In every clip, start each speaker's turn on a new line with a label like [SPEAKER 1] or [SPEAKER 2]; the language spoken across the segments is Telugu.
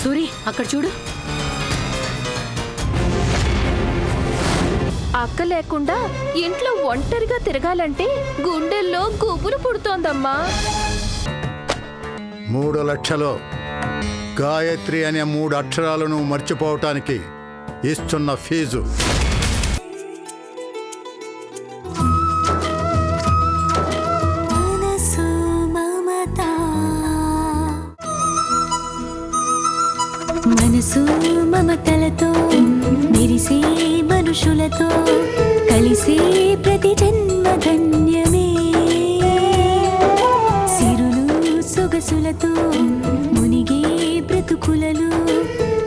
[SPEAKER 1] సూరి అక్కడ చూడు.
[SPEAKER 2] అక్క లేకుండా ఇంట్లో ఒంటరిగా తిరగాలంటే గుండెల్లో గుబులు పుడుతోందమ్మా.
[SPEAKER 3] 3 లక్షలు గాయత్రి అనే 3 అక్షరాలను మర్చిపోవటానికి ఇస్తున్న ఫీజు.
[SPEAKER 4] మనసు మమతలతో మెరిసే మనుషులతో కలిసే ప్రతి జన్మ ధన్యమే. సిరులు సొగసులతో మునిగే బ్రతుకులలో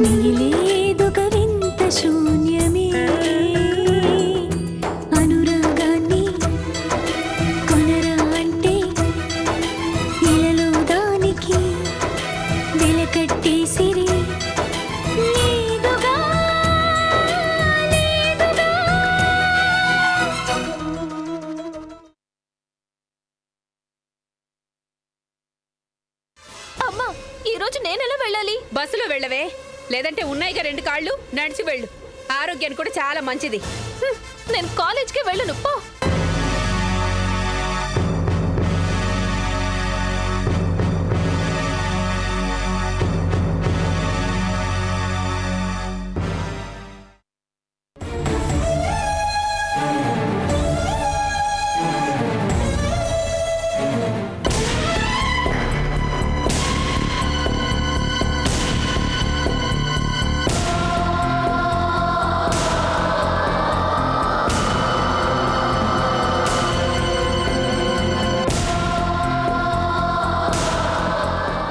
[SPEAKER 4] మిగిలేదొక వింత శూన్యమే. అనురాగాన్ని కొనరా అంటే ఇలలో దానికి వెలకట్టేసిరి.
[SPEAKER 2] అమ్మా, ఈ రోజు నేనెలా వెళ్ళాలి?
[SPEAKER 1] బస్సులో వెళ్ళవే, లేదంటే ఉన్నాయిగా 2 కాళ్ళు, నడిచి వెళ్ళు. ఆరోగ్యానికి కూడా చాలా మంచిది.
[SPEAKER 2] నేను కాలేజ్కి వెళ్ళను పో.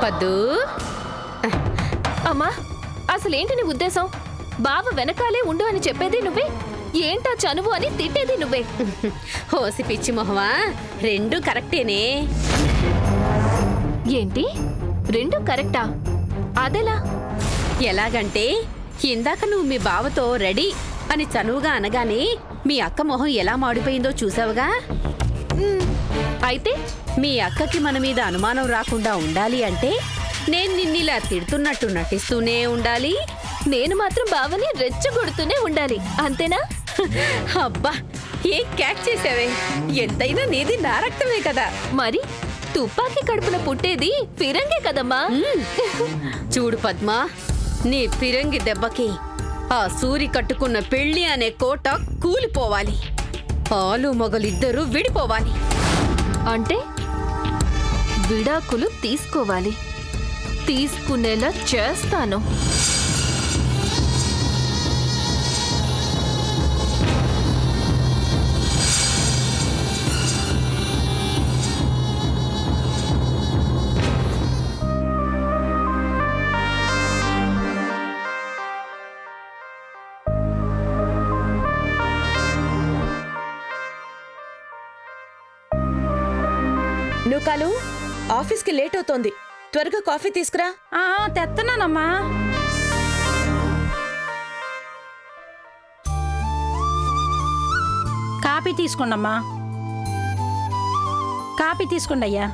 [SPEAKER 1] పద్దు,
[SPEAKER 2] అమ్మా, అసలేంటి నీ ఉద్దేశం? బావ వెనకాలే ఉండు అని చెప్పేది నువ్వే, ఏంటా చనువు అని తిట్టేది నువ్వే.
[SPEAKER 1] హోసి పిచ్చి మొహమా, 2 కరెక్టేనే.
[SPEAKER 2] ఏంటి 2 కరెక్టా? అదెలా?
[SPEAKER 1] ఎలాగంటే ఇందాక నువ్వు మీ బావతో రెడీ అని చనువుగా అనగానే మీ అక్క మొహం ఎలా మాడిపోయిందో చూసావుగా.
[SPEAKER 2] అయితే
[SPEAKER 1] మీ అక్కకి మన మీద అనుమానం రాకుండా ఉండాలి అంటే నేను నిన్నిలా తిడుతున్నట్టు నటిస్తూనే ఉండాలి,
[SPEAKER 2] నేను మాత్రం బావని రెచ్చగొడుతూనే ఉండాలి, అంతేనా?
[SPEAKER 1] అబ్బా, ఏ క్యాచ్ చేసావే! ఎంతైనా నీది నా రక్తమే కదా.
[SPEAKER 2] మరి తుపాకీ కడుపున పుట్టేది ఫిరంగే కదమ్మా.
[SPEAKER 1] చూడు పద్మా, నీ ఫిరంగి దెబ్బకి ఆ సూరి కట్టుకున్న పెళ్లి అనే కోట కూలిపోవాలి, ఆలు మొగలిద్దరూ విడిపోవాలి.
[SPEAKER 2] అంటే విడాకులు తీసుకోవాలి, తీసుకునేలా చేస్తాను.
[SPEAKER 1] నూకాలు, ఆఫీస్కి లేట్ అవుతోంది, త్వరగా కాఫీ తీసుకురా.
[SPEAKER 5] తెస్తున్నానమ్మా. కాఫీ తీసుకోండమ్మా. కాఫీ తీసుకోండి అయ్యా.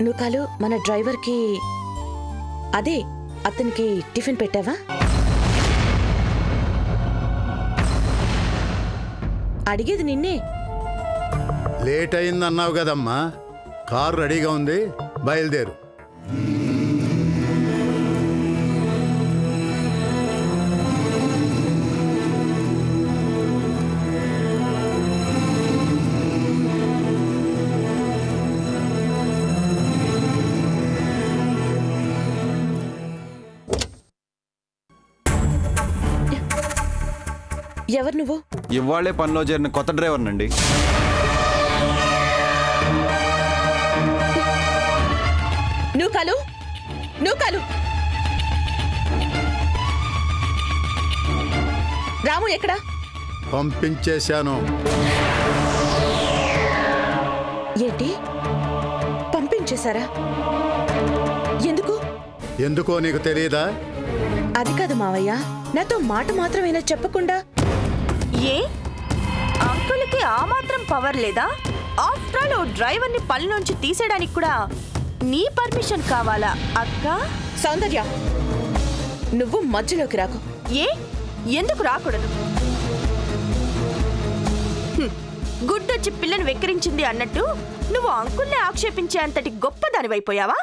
[SPEAKER 1] నూకాలు, మన డ్రైవర్కి అదే అతనికి టిఫిన్ పెట్టావా? అడిగేది నిన్నే.
[SPEAKER 3] లేట్ అయిందన్నావు కదమ్మా, కారు రెడీగా ఉంది, బయలుదేరు.
[SPEAKER 1] ఎవరు నువ్వు?
[SPEAKER 6] ఇవాళే పనిలో చేరిన కొత్త డ్రైవర్నండి.
[SPEAKER 1] నూకాలు, నూకాలు, రాము ఎక్కడా?
[SPEAKER 3] పంపించేశాను.
[SPEAKER 1] ఏంటి, పంపించేశారా? ఎందుకు?
[SPEAKER 3] ఎందుకో నీకు తెలియదా?
[SPEAKER 1] అది కాదు మావయ్య, నాతో మాట మాత్రమేనా చెప్పకుండా.
[SPEAKER 7] ఏ అంకుల్కి ఆ మాత్రం పవర్ లేదా? ఆఫ్టర్ ఆల్ ఓ డ్రైవర్ని పనిలోంచి తీసేయడానికి కూడా నీ పర్మిషన్ కావాలా అక్క?
[SPEAKER 8] సౌందర్య, నువ్వు మధ్యలోకి రాకు.
[SPEAKER 7] ఏ ఎందుకు రాకూడదు? గుడ్డొచ్చి పిల్లని వెక్కిరించింది అన్నట్టు నువ్వు అంకుల్ని ఆక్షేపించే అంతటి గొప్ప దానివైపోయావా?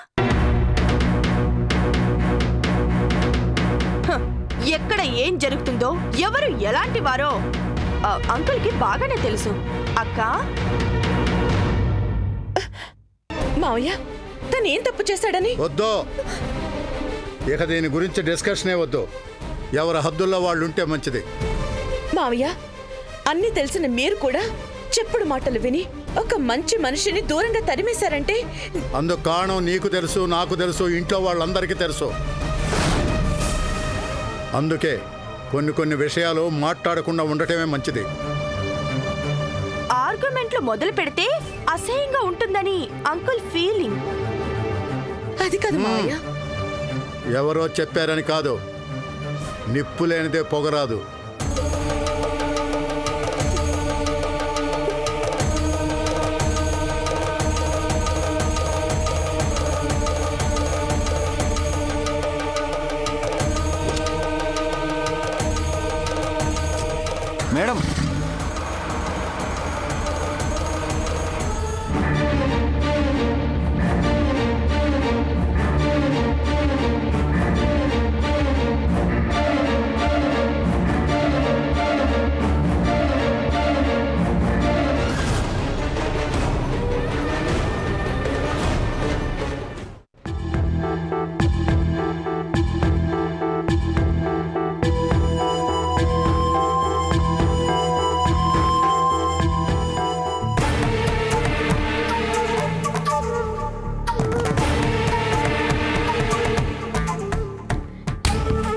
[SPEAKER 7] ఎక్కడ ఏం జరుగుతుందో ఎవరు ఎలాంటి వారో అంకుల్కి బాగానే తెలుసు అక్క.
[SPEAKER 8] మావయ్య, తను ఏం తప్పు చేశాడని?
[SPEAKER 3] వద్దు, ఇక దీని గురించి డిస్కషనే వద్దు. ఎవరి హద్దుల్లో వాళ్ళు ఉంటే మంచిది.
[SPEAKER 8] మావయ్య, అన్నీ తెలిసిన మీరు కూడా చెప్పుడు మాటలు విని ఒక మంచి మనిషిని దూరంగా తరిమేశారంటే
[SPEAKER 3] అందుకు కారణం నీకు తెలుసు, నాకు తెలుసు, ఇంట్లో వాళ్ళందరికీ తెలుసు. అందుకే కొన్ని విషయాలు మాట్లాడకుండా ఉండటమే మంచిది.
[SPEAKER 7] ఆర్గ్యుమెంట్లు మొదలు పెడితే అసహ్యంగా ఉంటుందని అంకుల్ ఫీలింగ్.
[SPEAKER 8] అది కాదు మావయ్య.
[SPEAKER 3] ఎవరో చెప్పారని కాదు, నిప్పు లేనిదే పొగరాదు.
[SPEAKER 6] మేడం,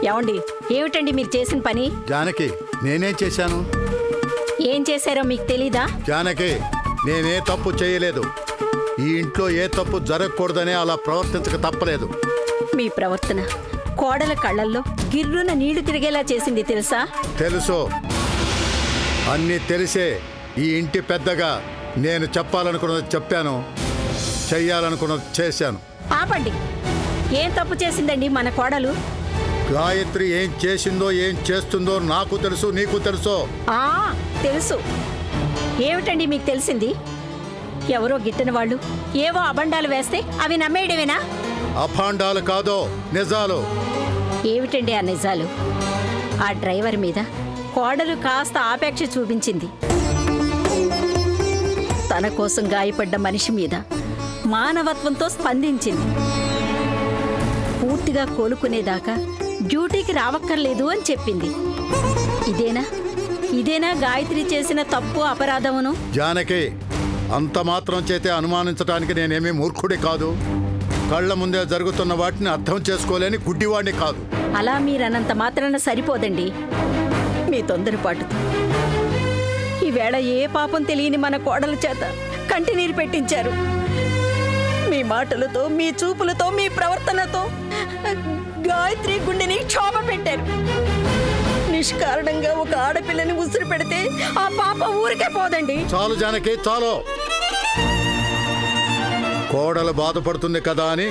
[SPEAKER 5] ఏమండి, ఏమిటండి మీరు చేసిన పని?
[SPEAKER 3] జానకి, నేనేం చేశాను?
[SPEAKER 5] ఏం చేశారో మీకు తెలీదా?
[SPEAKER 3] జానకి, నేనే తప్పు చేయలేదు. ఈ ఇంట్లో ఏ తప్పు జరగకూడదనే అలా ప్రవర్తించక తప్పలేదు.
[SPEAKER 5] మీ ప్రవర్తన కోడల కళ్ళల్లో గిర్రున నీళ్లు తిరిగేలా చేసింది తెలుసా?
[SPEAKER 3] తెలుసు. అన్నీ తెలిసే ఈ ఇంటి పెద్దగా నేను చెప్పాలనుకున్నది చెప్పాను, చెయ్యాలనుకున్నది చేశాను.
[SPEAKER 5] ఆపండి. ఏం తప్పు చేసిందండి మన కోడలు?
[SPEAKER 3] గాయత్రి ఏం చేసిందో ఏం చేస్తుందో నాకు తెలుసు, నీకు తెలుసు.
[SPEAKER 5] తెలుసు. ఏమిటండి మీకు తెలిసింది? ఎవరో గిట్టని వాళ్ళు ఏవో అబండాలు వేస్తే అవి నమ్మేయడమేనా?
[SPEAKER 3] అభాండాలు కాదో, నిజాలు.
[SPEAKER 5] ఏమిటండి ఆ నిజాలు? ఆ డ్రైవర్ మీద కోడలు కాస్త ఆపేక్ష చూపించింది. తన కోసం గాయపడ్డ మనిషి మీద మానవత్వంతో స్పందించింది. పూర్తిగా కోలుకునేదాకా డ్యూటీకి రావక్కర్లేదు అని చెప్పింది. ఇదేనా గాయత్రి చేసిన తప్పు అపరాధమును?
[SPEAKER 3] జానకి, అంత మాత్రం చేతే అనుమానించడానికి నేనేమీ మూర్ఖుడి కాదు. కళ్ళ ముందే జరుగుతున్న వాటిని అర్థం చేసుకోలేని గుడ్డివాడిని కాదు.
[SPEAKER 5] అలా మీరన్నంత మాత్రాన సరిపోదండి. మీ తొందరపాటుతో ఈవేళ ఏ పాపం తెలియని మన కోడల చేత కంటినీరు పెట్టించారు. మీ మాటలతో, మీ చూపులతో, మీ ప్రవర్తనతో గాయత్రి గుండెని క్షోభ పెట్టారు. నిష్కారణంగా ఒక ఆడపిల్లని ఉసిరి పెడితే ఆ పాప ఊరికే పోదండి.
[SPEAKER 3] చాలు జానకి, చాలు. కోడలు బాధపడుతుంది కదా అని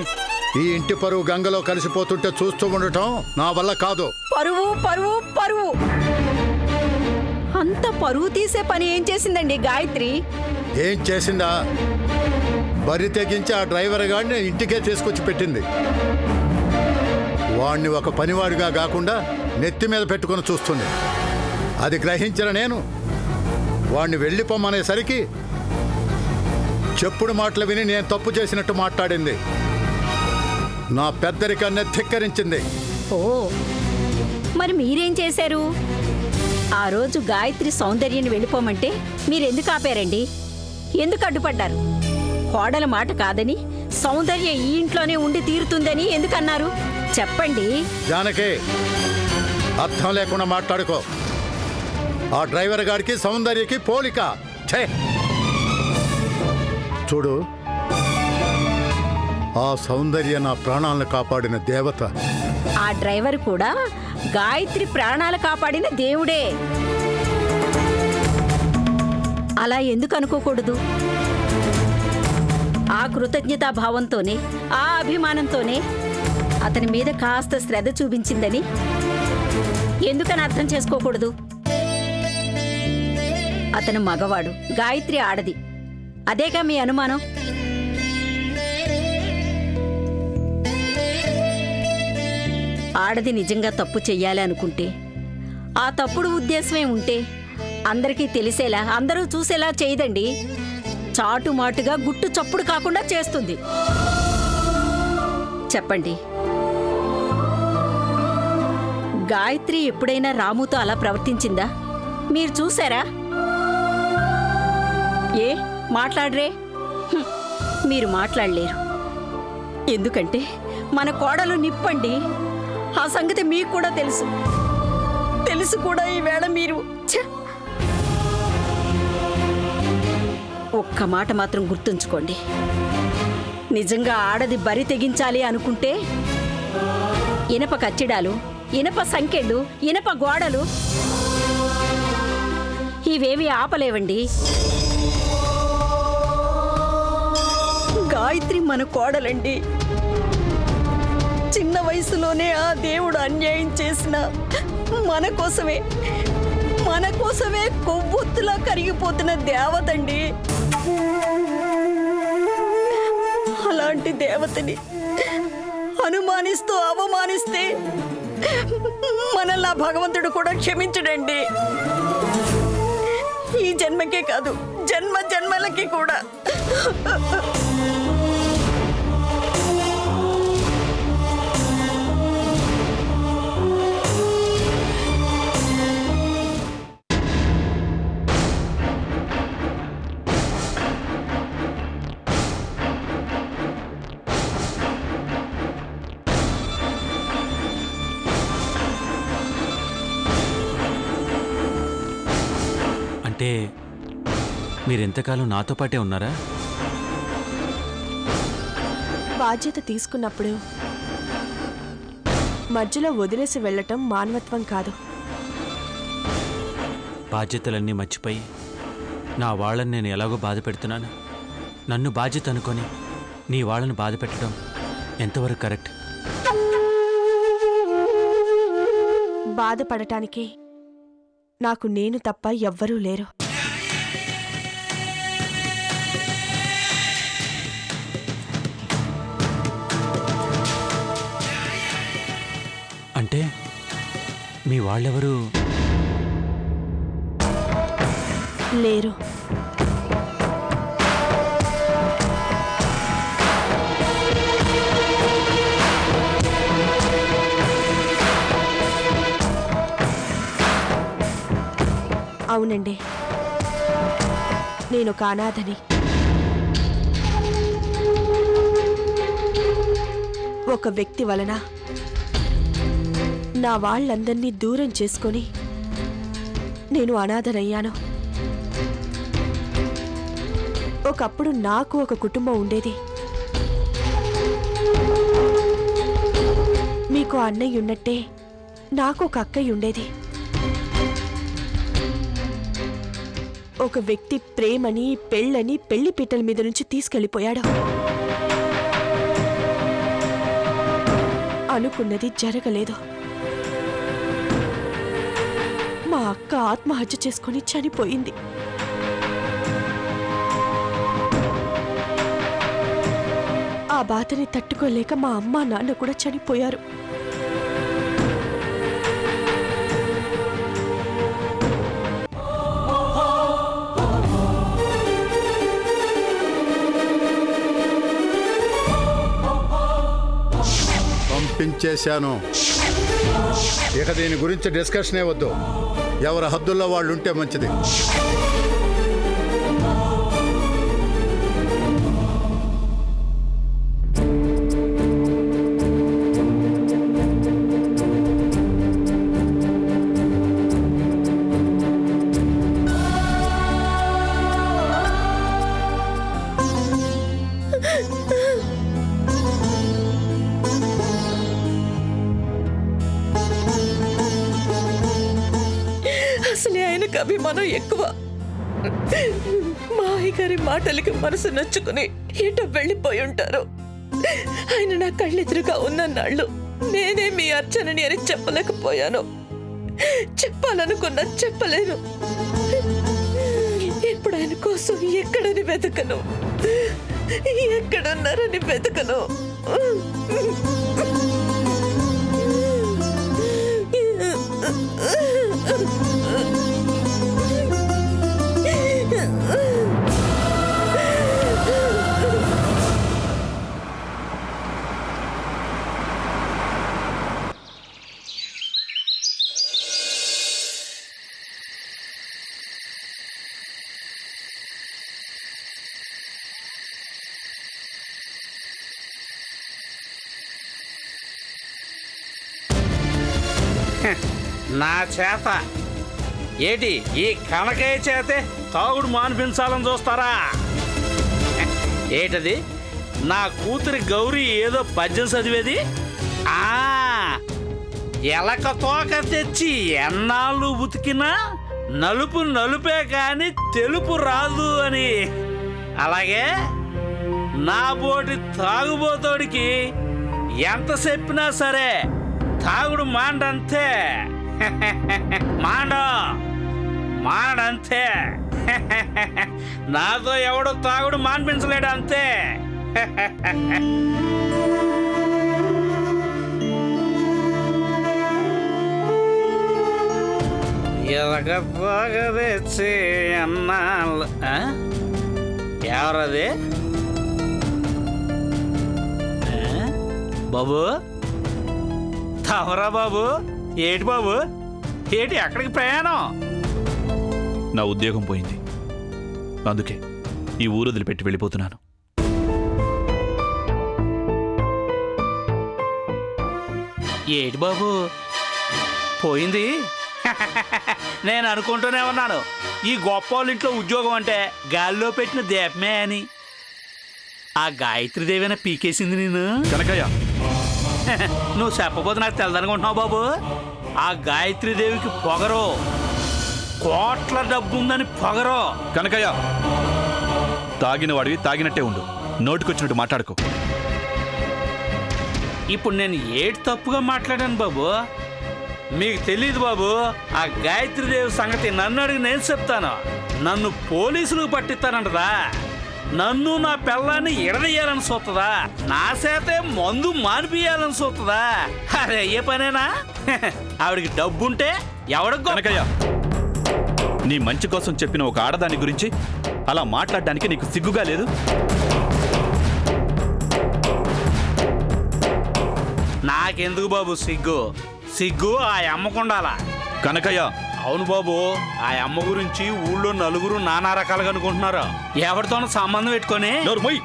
[SPEAKER 3] ఈ ఇంటి పరువు గంగలో కలిసిపోతుంటే చూస్తూ ఉండటం నా వల్ల కాదు.
[SPEAKER 5] పరువు పరువు పరువు అంత పరువు తీసే పని ఏం చేసిందండి గాయత్రి?
[SPEAKER 3] ఏం చేసిందా? బరి తెగించి ఆ డ్రైవర్ గాడిని ఇంటికే తీసుకొచ్చి పెట్టింది. వాణ్ణి ఒక పనివాడిగా కాకుండా నెత్తి మీద పెట్టుకుని చూస్తుంది. అది గ్రహించిన నేను వాణ్ణి వెళ్ళిపోమనేసరికి చెప్పుడు మాటలు విని నేను తప్పు చేసినట్టు మాట్లాడింది. నా పెద్దరికాన్ని ధిక్కరించింది.
[SPEAKER 5] ఓ, మరి మీరేం చేశారు? ఆ రోజు గాయత్రి సౌందర్యాన్ని వెళ్ళిపోమంటే మీరెందుకు ఆపారండి? ఎందుకు అడ్డుపడ్డారు? కోడల మాట కాదని, సౌందర్య ఈ ఇంట్లోనే ఉండి తీరుతుందని ఎందుకన్నారు? చెప్పండి.
[SPEAKER 3] జానకి, అర్థం లేకుండా మాట్లాడుకో. ఆ డ్రైవర్ గారికి సౌందర్యకి పోలిక. ఛే! చూడు, ఆ సౌందర్య నా ప్రాణాలను కాపాడిన దేవత.
[SPEAKER 5] ఆ డ్రైవర్ కూడా గాయత్రి ప్రాణాలు కాపాడిన దేవుడే. అలా ఎందుకు అనుకోకూడదు? ఆ కృతజ్ఞతాభావంతోనే ఆ అభిమానంతోనే అతని మీద కాస్త శ్రద్ధ చూపించిందని ఎందుకని అర్థం చేసుకోకూడదు? అతను మగవాడు, గాయత్రి ఆడది. అదేగా మీ అనుమానం? ఆడది నిజంగా తప్పు చెయ్యాలి అనుకుంటే, ఆ తప్పుడు ఉద్దేశమే ఉంటే అందరికీ తెలిసేలా, అందరూ చూసేలా చేయదండి. చాటుమాటుగా గుట్టు చప్పుడు కాకుండా చేస్తుంది. చెప్పండి, గాయత్రి ఎప్పుడైనా రాముతో అలా ప్రవర్తించిందా? మీరు చూసారా? ఏ మాట్లాడరే? మీరు మాట్లాడలేరు. ఎందుకంటే మన కోడలు నిప్పండి. ఆ సంగతి మీకు కూడా తెలుసు. తెలుసు కూడా ఈవేళ మీరు ఒక్క మాట మాత్రం గుర్తుంచుకోండి. నిజంగా ఆడది బరి తెగించాలి అనుకుంటే ఇనప కచ్చిడాలు, ఇనప సంకెళ్ళు, ఇనప గోడలు ఇవేవి ఆపలేవండి. గాయత్రి మన కోడలండి. చిన్న వయసులోనే ఆ దేవుడు అన్యాయం చేసిన మన కోసమే కొవ్వొత్తులా కరిగిపోతున్న దేవతండి. అలాంటి దేవతని అనుమానిస్తూ అవమానిస్తే మనల్ని భగవంతుడు కూడా క్షమించడండి. ఈ జన్మకే కాదు, జన్మ జన్మలకి కూడా.
[SPEAKER 9] అంటే మీరెంతకాలం నాతో పాటే ఉన్నారా?
[SPEAKER 7] బాధ్యత తీసుకున్నప్పుడు మధ్యలో వదిలేసి వెళ్ళటం మానవత్వం కాదు.
[SPEAKER 9] బాధ్యతలన్నీ మర్చిపోయి నా వాళ్ళని నేను ఎలాగో బాధ పెడుతున్నాను. నన్ను బాధ్యత అనుకొని నీ వాళ్ళని బాధ పెట్టడం ఎంతవరకు కరెక్ట్?
[SPEAKER 7] బాధపడటానికి నాకు నేను తప్ప ఎవ్వరూ లేరు.
[SPEAKER 9] అంటే మీ వాళ్ళెవరు
[SPEAKER 7] లేరు. అవునండి, నేను ఒక అనాథని. ఒక వ్యక్తి వలన నా వాళ్ళందర్నీ దూరం చేసుకొని నేను అనాథనయ్యాను. ఒకప్పుడు నాకు ఒక కుటుంబం ఉండేది. మీకు అన్నయ్య ఉన్నట్టే నాకు ఒక అక్కయ్య ఉండేది. ఒక వ్యక్తి ప్రేమని, పెళ్ళని పెళ్లి పీటల మీద నుంచి తీసుకెళ్లిపోయాడు. అనుకున్నది జరగలేదు. మా అక్క ఆత్మహత్య చేసుకుని చనిపోయింది. ఆ బాధని తట్టుకోలేక మా అమ్మ నాన్న కూడా చనిపోయారు.
[SPEAKER 3] పంపించేశాను. ఇక దీని గురించి డిస్కషనే వద్దు. ఎవరి హద్దుల్లో వాళ్ళు ఉంటే మంచిది.
[SPEAKER 8] అసలే ఆయనకు అభిమానం ఎక్కువ. మా అయ్యగారి మాటలకి మనసు నచ్చుకుని ఏటో వెళ్ళిపోయి ఉంటారు. ఆయన నా కళ్ళెదురుగా ఉన్నన్నాళ్ళు నేనే మీ అర్చనని అని చెప్పలేకపోయాను. చెప్పాలనుకున్నా చెప్పలేను. ఇప్పుడు ఆయన కోసం ఎక్కడని వెతకను, ఎక్కడున్నారని వెతకను.
[SPEAKER 10] నా చేత ఏటి ఈ కనకయ్య చేతే తాగుడు మానిపించాలని చూస్తారా? ఏటది నా కూతురి గౌరీ ఏదో పద్యం చదివేది? ఎలక తోక తెచ్చి ఎన్నాళ్ళు ఉతికినా నలుపు నలుపే కాని తెలుపు రాదు అని. అలాగే నా బోటి తాగుబోతోడికి ఎంత చెప్పినా సరే తాగుడు మాండంతే. మాడంతే. నాతో ఎవడో తాగుడు మాన్పించలేడు అంతే. ఎలక తాగదెచ్చి అన్నాళ్ళు. ఎవరది? బాబు తమరా బాబు? ఏటి బాబు, ఏటి ఎక్కడికి ప్రయాణం?
[SPEAKER 11] నా ఉద్యోగం పోయింది, అందుకే ఈ ఊరు వదిలిపెట్టి వెళ్ళిపోతున్నాను.
[SPEAKER 10] ఏటి బాబు పోయింది? నేను అనుకుంటూనే ఉన్నాను ఈ గొప్ప వాళ్ళ ఇంట్లో ఉద్యోగం అంటే గాల్లో పెట్టిన దీపమే అని. ఆ గాయత్రీదేవినా పీకేసింది నేను.
[SPEAKER 11] కనకయ్య,
[SPEAKER 10] నువ్వు చెప్పబోతు నాకు తెలదనుకుంటున్నావు బాబు. ఆ గాయత్రీదేవికి పొగరు, కోట్ల డబ్బు ఉందని పొగరు.
[SPEAKER 11] కనకయ్య, తాగిన వాడివి తాగినట్టే ఉండు, నోటికొచ్చినట్టు మాట్లాడుకో.
[SPEAKER 10] ఇప్పుడు నేను ఏటి తప్పుగా మాట్లాడాను బాబు? మీకు తెలీదు బాబు, ఆ గాయత్రీదేవి సంగతి నన్ను అడిగి నేను చెప్తాను. నన్ను పోలీసులకు పట్టిస్తానంటదా, నన్ను నా పిల్లాన్ని ఎడదీయాలని చూస్తుందా, నా చేతే మందు మానిపియాలని చూస్తుందా? అరే అయ్యే పనేనా? ఆవిడికి డబ్బుంటే ఎవడికి?
[SPEAKER 11] కనకయ్య, నీ మంచి కోసం చెప్పిన ఒక ఆడదాని గురించి అలా మాట్లాడడానికి నీకు సిగ్గుగా లేదు?
[SPEAKER 10] నాకెందుకు బాబు సిగ్గు? సిగ్గు ఆ అమ్మకుండాలా.
[SPEAKER 11] కనకయ్య,
[SPEAKER 10] అవును బాబు, ఆ అమ్మ గురించి ఊళ్ళో నలుగురు నానా రకాలుగా అనుకుంటున్నారు. ఎవరితోనూ సంబంధం పెట్టుకొని.
[SPEAKER 11] నోర్మోయ్,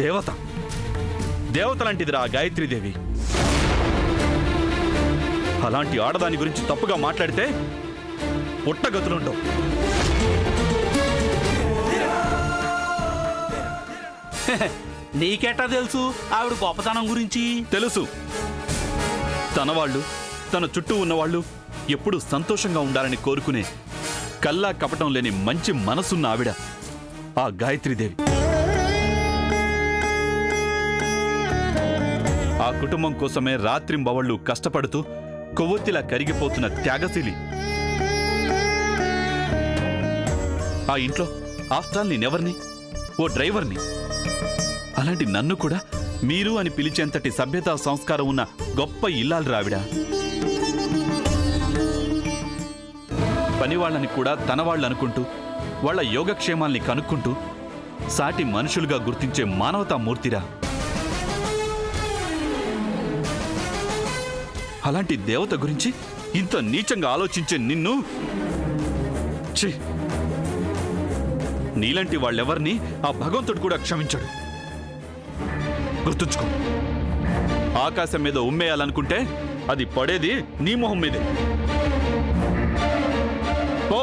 [SPEAKER 11] దేవత దేవత లాంటిదిరా గాయత్రీదేవి. అలాంటి ఆడదాని గురించి తప్పుగా మాట్లాడితే పుట్టగతులుండవు.
[SPEAKER 10] నీకెట్టా తెలుసు ఆవిడ గొప్పతనం గురించి?
[SPEAKER 11] తెలుసు. తన వాళ్ళు, తన చుట్టూ ఉన్నవాళ్ళు ఎప్పుడూ సంతోషంగా ఉండాలని కోరుకునే కల్లా కపటం లేని మంచి మనసున్న ఆవిడ ఆ గాయత్రీదేవి. ఆ కుటుంబం కోసమే రాత్రింబవళ్ళు కష్టపడుతూ కొవ్వొత్తిలా కరిగిపోతున్న త్యాగశీలి. ఆ ఇంట్లో ఆఫ్టర్ నేనెవర్ని? ఓ డ్రైవర్ని. అలాంటి నన్ను కూడా మీరు అని పిలిచేంతటి సభ్యతా సంస్కారం ఉన్న గొప్ప ఇల్లాలు రావిడ. పనివాళ్లని కూడా తన వాళ్ళనుకుంటూ వాళ్ల యోగక్షేమాల్ని కనుక్కుంటూ సాటి మనుషులుగా గుర్తించే మానవతామూర్తిరా. అలాంటి దేవత గురించి ఇంత నీచంగా ఆలోచించే నిన్ను, నీలాంటి వాళ్ళెవర్ని ఆ భగవంతుడు కూడా క్షమించడు. గుర్తుంచుకో, ఆకాశం మీద ఉమ్మేయాలనుకుంటే అది పడేది నీ మొహం మీదే. ఓ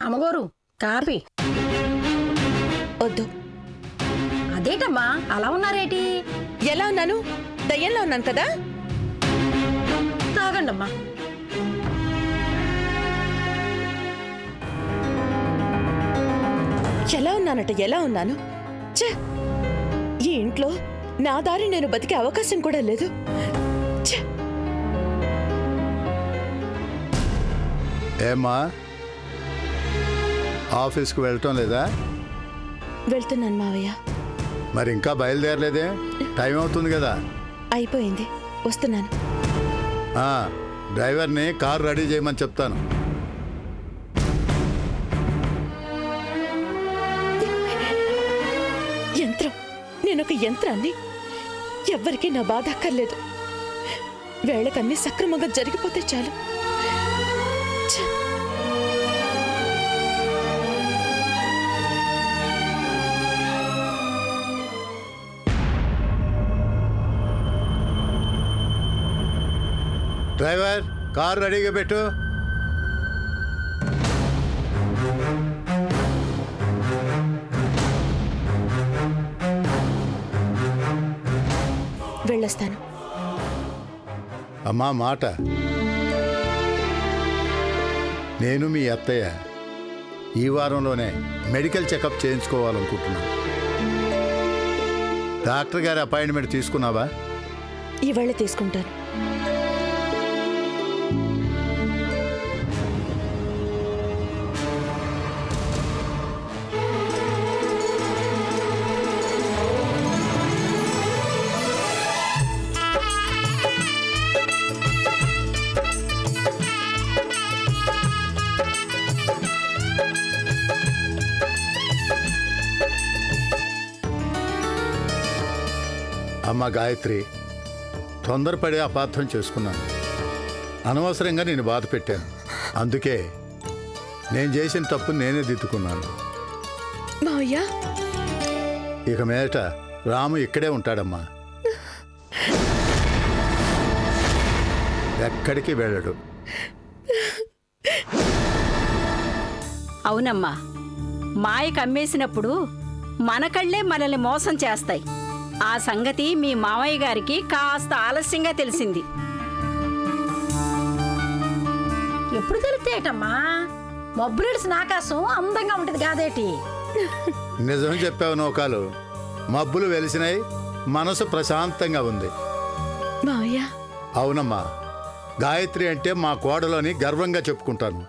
[SPEAKER 5] అమ్మగోరు కాపీ.
[SPEAKER 8] వద్దు.
[SPEAKER 5] అదేటమ్మా అలా ఉన్నారేటి?
[SPEAKER 8] ఎలా ఉన్నాను? దయ్యంలో ఉన్నాను కదా.
[SPEAKER 5] తాగండమ్మా.
[SPEAKER 8] ఎలా ఉన్నానట? ఎలా ఉన్నాను? ఛే! ఈ ఇంట్లో నా దారి నేను బతికే అవకాశం కూడా లేదు. ఛే!
[SPEAKER 3] ఏమ్మా ఆఫీస్కి వెళ్ళటం లేదా?
[SPEAKER 8] వెళ్తున్నాను మావయ్య.
[SPEAKER 3] మరి ఇంకా బయలుదేరలేదే? టైం అవుతుంది కదా.
[SPEAKER 8] అయిపోయింది, వస్తున్నాను.
[SPEAKER 3] డ్రైవర్ని కారు రెడీ చేయమని చెప్తాను.
[SPEAKER 8] యంత్రం. నేనొక యంత్రాన్ని. ఎవ్వరికీ నా బాధ అక్కర్లేదు. వేళకన్నీ సక్రమంగా జరిగిపోతే చాలు. ఛే!
[SPEAKER 3] డ్రైవర్ కారు రెడీగా పెట్టు.
[SPEAKER 8] వెళ్ళొస్తాను.
[SPEAKER 3] అమ్మా మాట, నేను మీ అత్తయ్య ఈ వారంలోనే మెడికల్ చెకప్ చేయించుకోవాలనుకుంటున్నాను. డాక్టర్ గారి అపాయింట్మెంట్ తీసుకున్నావా?
[SPEAKER 8] ఇవాళ తీసుకుంటాను.
[SPEAKER 3] అమ్మ గాయత్రి, తొందరపడి అపార్థం చేసుకున్నాను. అనవసరంగా నేను బాధ పెట్టాను. అందుకే నేను చేసిన తప్పు నేనే దిద్దుకున్నాను.
[SPEAKER 8] మావయ్య,
[SPEAKER 3] ఇక మీదట రాము ఇక్కడే ఉంటాడమ్మా. ఎక్కడికి వెళ్ళడు.
[SPEAKER 5] అవునమ్మా, మాయకు అమ్మేసినప్పుడు మన కళ్ళే మనల్ని మోసం చేస్తాయి. ఆ సంగతి మీ మామయ్య గారికి కాస్త ఆలస్యంగా తెలిసింది. ఎప్పుడు తెలితేటమ్మా? మబ్బులేసిన ఆకాశం అందంగా ఉంటది కాదేటి?
[SPEAKER 3] నిజం చెప్పావు నౌకాలు. మబ్బులు వెలిసినాయి, మనసు ప్రశాంతంగా ఉంది.
[SPEAKER 8] మావయ్య,
[SPEAKER 3] అవునమ్మా, గాయత్రి అంటే మా కోడలని గర్వంగా చెప్పుకుంటాను.